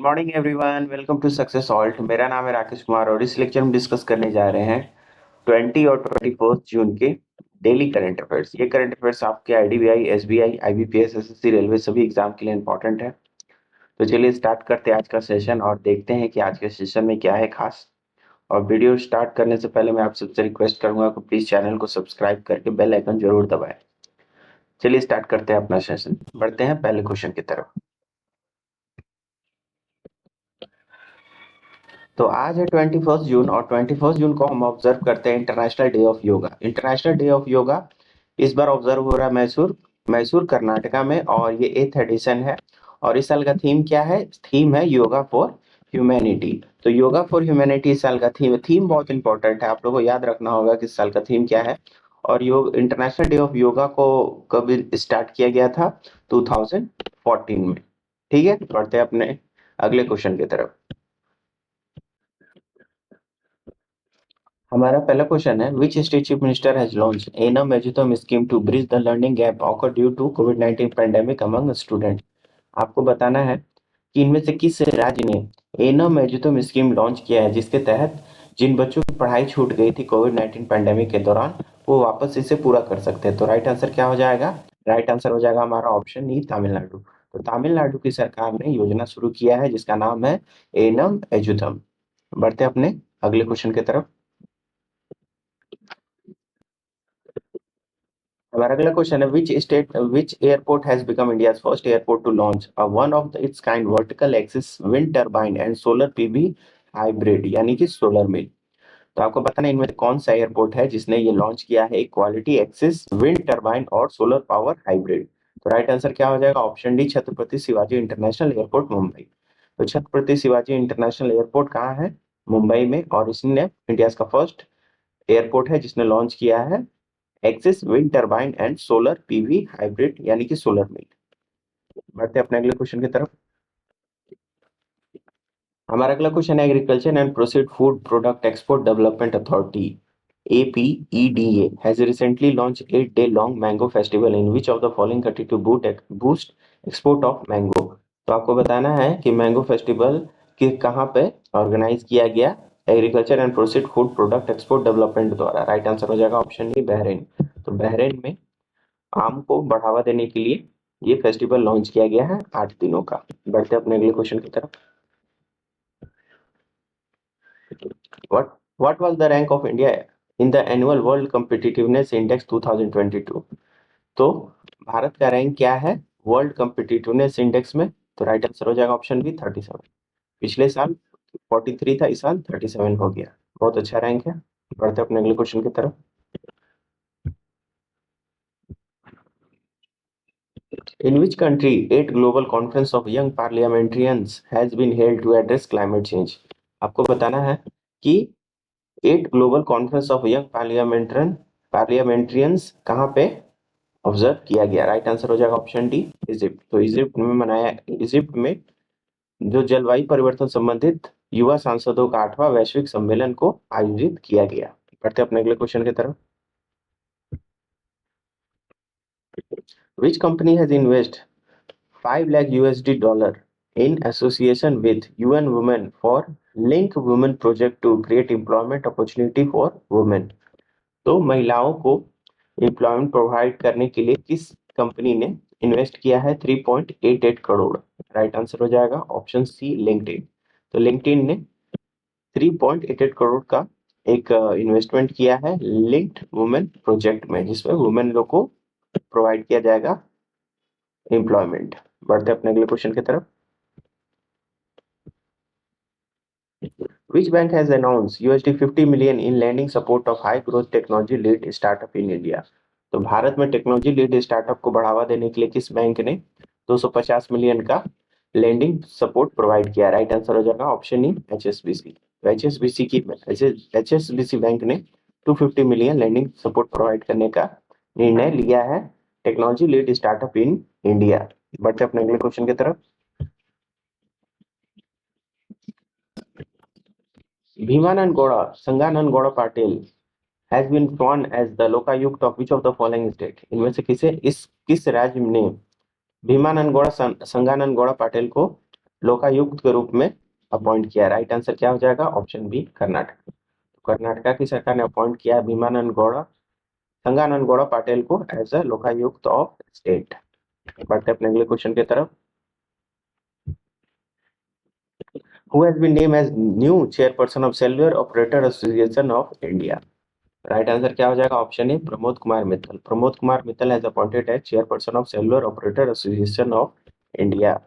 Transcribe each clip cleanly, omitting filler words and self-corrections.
Good morning everyone, welcome to Success Salt. मेरा नाम है राकेश कुमार और इस लेक्चर में डिस्कस करने जा रहे हैं 20 और 21 जून के डेली करंट अफेयर्स। ये करंट अफेयर्स आपके IDBI, SBI, IBPS, SSC, railway सभी एग्जाम के लिए इंपॉर्टेंट है। तो चलिए स्टार्ट करते हैं आज का सेशन और देखते हैं कि आज के सेशन में क्या है खास। और वीडियो स्टार्ट करने से पहले मैं आप सबसे रिक्वेस्ट करूंगा कि प्लीज चैनल को सब्सक्राइब करके बेल आइकन जरूर दबाएं। चलिए स्टार्ट करते हैं अपना सेशन, बढ़ते हैं पहले क्वेश्चन की तरफ। तो आज है 21 जून और 21 जून को हम ऑब्जर्व करते हैं international day of yoga. International day of yoga इस बार ऑब्जर्व हो रहा है मैसूर मैसूर कर्नाटका में और ये 8th एडिशन है। और इस साल का थीम क्या है? थीम है योगा फॉर ह्यूमैनिटी। तो योगा फॉर ह्यूमैनिटी इस साल का थीम है। थीम बहुत इंपॉर्टेंट है, आप लोगों को याद रखना होगा कि इस साल का थीम क्या है। और योग इंटरनेशनल डे ऑफ योगा को कब स्टार्ट किया गया था? 2014 में। ठीक है, बढ़ते हैं अपने अगले क्वेश्चन की तरफ। हमारा पहला क्वेश्चन है, which state chief minister has launch Ennum Ezhuthum scheme to bridge the learning gap occur due to कोविड-19 पैंडेमिक अमंग स्टूडेंट। आपको बताना है कि इनमें से किस राज्य ने एनम एजुतम स्कीम लॉन्च किया है जिसके तहत जिन बच्चों की पढ़ाई छूट गई थी कोविड-19 पैंडेमिक के दौरान वो वापस इसे पूरा कर सकते हैं। तो राइट आंसर क्या हो जाएगा? राइट आंसर हो जाएगा हमारा ऑप्शन ई, तमिलनाडु। तो तमिलनाडु की सरकार ने योजना शुरू किया है जिसका नाम है एनम एजुतम। बढ़ते हैं अपने अगले क्वेश्चन की तरफ। हमारा अगला क्वेश्चन है, which airport has become India's first airport to launch a one of its kind vertical axis wind turbine and solar PV hybrid यानी कि सोलर मिल। तो आपको बताना है इनमें से कौन सा एयरपोर्ट है जिसने ये लॉन्च किया है क्वालिटी एक्सिस विंड टरबाइन और सोलर पावर हाइब्रिड। तो राइट आंसर क्या हो जाएगा? Option D, Chhatrapati Shivaji international airport Mumbai. तो छत्रपति शिवाजी इंटरनेशनल एयरपोर्ट कहाँ है? मुंबई में। और इसने इंडिया का फर्स्ट एयरपोर्ट है जिसने लॉन्च किया है axis wind turbine and solar PV hybrid यानी कि सोलर मिल। बढ़ते हैं अपने अगले क्वेश्चन की तरफ। हमारा अगला क्वेश्चन है, agriculture and processed food product export development authority APEDA has recently launched 8-day long mango festival in which of the following country to boost export of mango। तो आपको बताना है कि मैंगो फेस्टिवल कि कहाँ पे ऑर्गेनाइज किया गया? Agriculture and processed food product export development द्वारा। राइट आंसर हो जाएगा ऑप्शन डी, बहरीन। तो बहरीन में आम को बढ़ावा देने के लिए ये फेस्टिवल लॉन्च किया गया है 8 दिनों का। बढ़ते हैं अपने अगले क्वेश्चन की तरफ। What was the rank of India in the annual World Competitiveness Index 2022? तो भारत का रैंक क्या है वर्ल्ड कम्पिटिटिवनेस इंडेक्स में? तो राइट आंसर हो जाएगा ऑप्शन बी, 37। पिछले साल 43 था, इस साल 37 हो गया। बहुत अच्छा रैंक है। बढ़ते हैं अपने अगले क्वेश्चन की तरफ। In which country 8 global conference of young parliamentarians has been held to address climate change? आपको बताना है कि 8 ग्लोबल कॉन्फ्रेंस ऑफ यंग पार्लियामेंट्रियंस कहाँ पे ऑब्जर्व किया गया? राइट आंसर हो जाएगा ऑप्शन डी, इजिप्ट। तो इजिप्ट में जो जलवायु परिवर्तन संबंधित युवा सांसदों का 8वां वैश्विक सम्मेलन को आयोजित किया गया। बढ़ते अपने अगले क्वेश्चन की तरफ। Which company has invested 5 lakh USD in association with UN Women for Link Women project to create employment opportunity for women। तो महिलाओं को एम्प्लॉयमेंट प्रोवाइड करने के लिए किस कंपनी ने इन्वेस्ट किया है 3.88 करोड़? राइट आंसर हो जाएगा ऑप्शन सी, लिंक्डइन। तो लिंक्डइन ने 3.88 करोड़ का एक इन्वेस्टमेंट किया है लिंक्ड वुमेन प्रोजेक्ट में जिसमें वुमेन लोग को प्रोवाइड किया जाएगा एम्प्लॉयमेंट। बढ़ते अपने अगले क्वेश्चन की तरफ। Which bank has announced $50 million in lending support of high growth technology lead startup in India? तो भारत में टेक्नोलॉजी लीड स्टार्टअप को बढ़ावा देने के लिए किस बैंक ने 250 मिलियन का लेंडिंग सपोर्ट प्रोवाइड किया? राइट आंसर हो जाएगा ऑप्शन ई, HSBC। तो HSBC बैंक ने 250 मिलियन लेंडिंग सपोर्ट प्रोवाइड करने का निर्णय लिया है technology lead startup in India. बढ़ते अपने अगले क्वेश्चन की तरफ। Bhimanand Gowda Sanghanand Gowda Patil has been sworn as the Lokayukta of which of the following state? इनमें से किस राज्य ने भीमानंद गौड़ा संगानंद गौड़ा पाटिल को लोकायुक्त के रूप में अपॉइंट किया? राइट आंसर क्या हो जाएगा? Option B, Karnataka. तो कर्नाटका की सरकार ने अपॉइंट किया भीमानंद गौड़ा, संगानंद गौड़ा पाटिल को as a Lokayukta of state. बढ़ते अपने अगले क्वेश्चन की तरफ। Who has been name as new chairperson of cellular operator association of India? Right answer क्या हो जाएगा? Option A, Pramod Kumar Mittal. Pramod Kumar Mittal has appointed as chairperson of cellular operator association of India.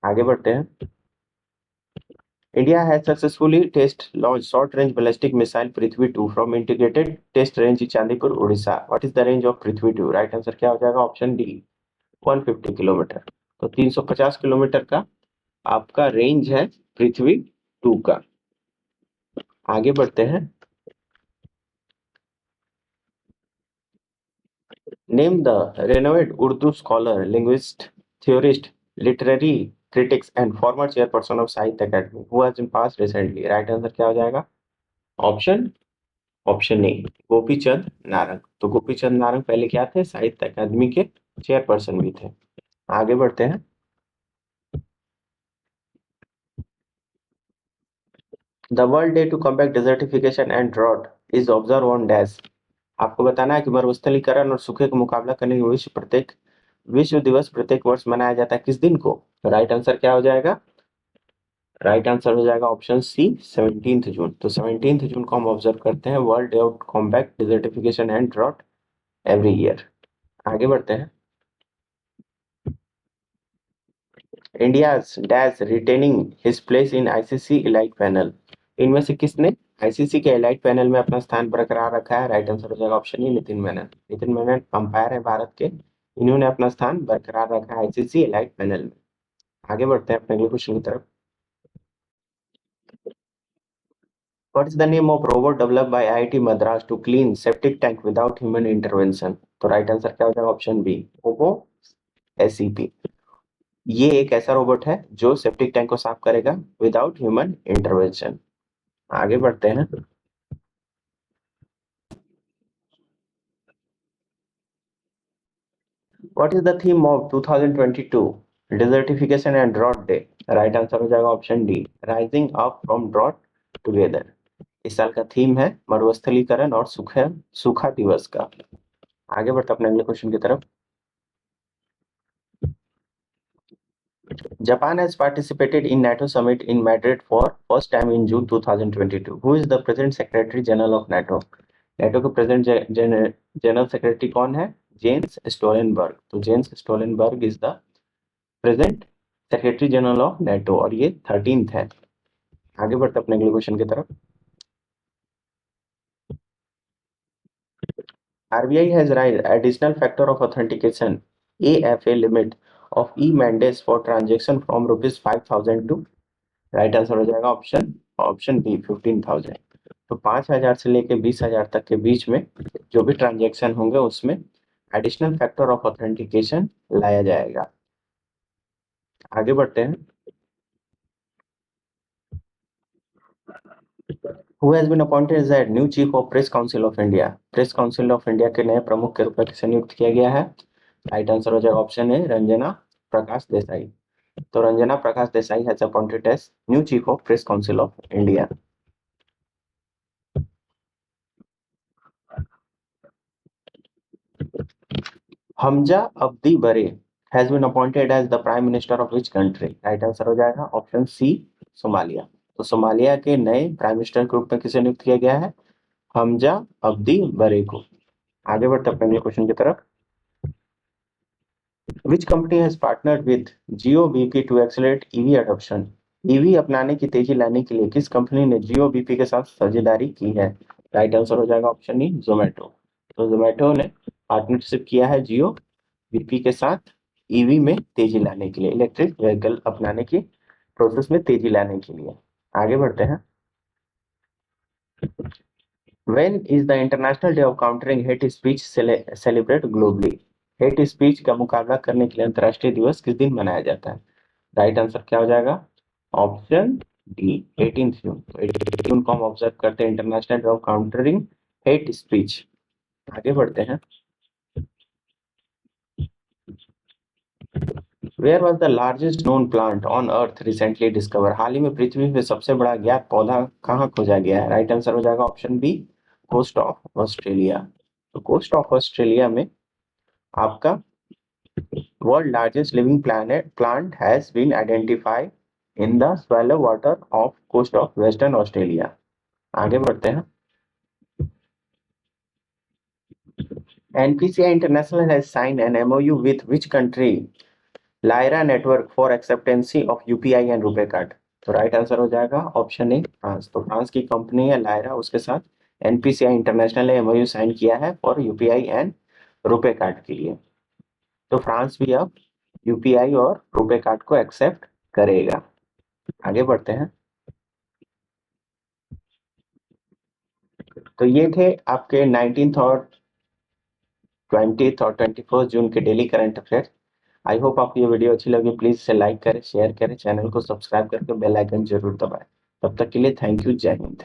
आगे बढ़ते हैं। India has successfully test launch short range ballistic missile Prithvi 2 from integrated test range Chandipur Orissa. What is the range of Prithvi 2? Right answer क्या हो जाएगा? Option D, 150 kilometre. तो 350 kilometre का आपका range है पृथ्वी 2 का। आगे बढ़ते हैं। Name the renowned Urdu scholar, linguist, theorist, literary critics and former chairperson of Sahitya Akademi who has been passed recently. Right answer क्या हो जाएगा? Option option A, Gopichand Narang. तो गोपीचंद नारंग पहले क्या थे? साहित्य अकादमी के चेयरपर्सन भी थे। आगे बढ़ते हैं। The world day to combat desertification and drought is observe on dash. आपको बताना है कि मरुस्थलीकरण और सूखे का मुकाबला करने के विश्व दिवस प्रत्येक वर्ष मनाया जाता है किस दिन को? राइट आंसर क्या हो जाएगा? राइट आंसर हो जाएगा ऑप्शन सी, 17 जून। तो 17 जून को हम ऑब्जर्व करते हैं world day of combat desertification and drought every year. आगे बढ़ते हैं। India dash retaining his place in ICC elite panel. इनमें से किसने आईसीसी के एलाइट पैनल में अपना स्थान बरकरार रखा है? राइट आंसर हो जाएगा option E, Nitin Menon. Nitin Menon umpire है भारत के, इन्होंने अपना स्थान बरकरार रखा है आईसीसी एलाइट पैनल में। आगे बढ़ते हैं अपने अगले क्वेश्चन की तरफ। What is the name of robot developed by IIT Madras to clean septic tank without human intervention? तो राइट आंसर क्या हो जाएगा? Option B, ओबो एसईपी। ये एक ऐसा रोबोट है जो सेप्टिक टैंक को साफ करेगा विदाउट ह्यूमन इंटरवेंशन। आगे बढ़ते हैं। What is the theme of 2022 desertification and drought day? Right answer हो जाएगा option D, rising up from drought together. इस साल का थीम है मरुस्थलीकरण और सूखा सूखा दिवस का। आगे बढ़ते हैं अपने अगले क्वेश्चन की तरफ। Japan has participated in NATO summit in Madrid for first time in June 2022. Who is the present Secretary General of NATO? NATO के प्रेजेंट जनरल सेक्रेटरी कौन है? James Stoltenberg. तो James Stoltenberg is the present secretary general of NATO और ये 13th है। आगे बढ़ते अपने अगले क्वेश्चन की तरफ। RBI has raised additional factor of authentication AFA limit of e-mandates for transaction from rupees 5,000 to, right answer हो जाएगा ऑप्शन बी, 15,000। तो 5,000 से लेके 20,000 तक के बीच में जो भी ट्रांजेक्शन होंगे उसमें एडिशनल फैक्टर ऑफ ऑथेंटिकेशन लाया जाएगा। आगे बढ़ते हैं। Who has been appointed as the new chief of press council of India? Press council of India के नए प्रमुख के रूप में किसे नियुक्त किया गया है? राइट आंसर हो जाएगा ऑप्शन ए, रंजना प्रकाश देसाई। तो Ranjana Prakash Desai has appointed as new chief of press council of India. Hamza Abdi Barre has been appointed as the prime minister of which country? Right answer हो जाएगा ऑप्शन सी, सोमालिया। तो Somalia के नए prime minister के रूप में किसे नियुक्त किया गया है? हमजा अब्दी बरे को। आगे बढ़ते हैं अपने क्वेश्चन की तरफ। Which company has partnered with Jio BP to accelerate EV adoption? EV अपनाने की तेजी लाने के लिए किस कंपनी ने जियो बीपी के साथ साझेदारी की है? राइट आंसर हो जाएगा ऑप्शन ई, जोमेटो। तो जोमेटो ने पार्टनरशिप किया है जियो बीपी के साथ ईवी में तेजी लाने के लिए, इलेक्ट्रिक व्हीकल अपनाने की प्रोसेस में तेजी लाने के लिए। आगे बढ़ते हैं। When is the International Day of Countering Hate Speech celebrate globally? Hate speech का मुकाबला करने के लिए अंतर्राष्ट्रीय दिवस किस दिन मनाया जाता है? राइट आंसर क्या हो जाएगा? Option D, 18 June. तो 18 जून को हम ऑब्जर्व करते हैं international day of countering hate speech. आगे बढ़ते हैं। Where was the largest known plant on earth recently discover? हाल ही में पृथ्वी पे सबसे बड़ा ज्ञात पौधा कहाँ खोजा गया है? राइट आंसर हो जाएगा option B, coast of Australia. तो कोस्ट ऑफ ऑस्ट्रेलिया में आपका world largest living plant plant has been identified in the swallow water of coast of western Australia. आगे बढ़ते हैं। NPCI International has signed an MOU with which country? Lyra network for acceptancy of UPI and RuPay card. तो right answer हो जाएगा option ए, France. तो France की company है Lyra, उसके साथ एनपीसीआई इंटरनेशनल ने एमओयू साइन किया है for UPI and RuPay card के लिए। तो फ्रांस भी अब यूपीआई और रुपे कार्ड को एक्सेप्ट करेगा। आगे बढ़ते हैं। तो ये थे आपके 19th और 20th और 21st जून के daily current affair. I hope आपको ये वीडियो अच्छी लगी। प्लीज इसे लाइक करें, शेयर करें, चैनल को सब्सक्राइब करके बेल आइकन जरूर दबाएं। तब तक के लिए थैंक यू, जय हिंद।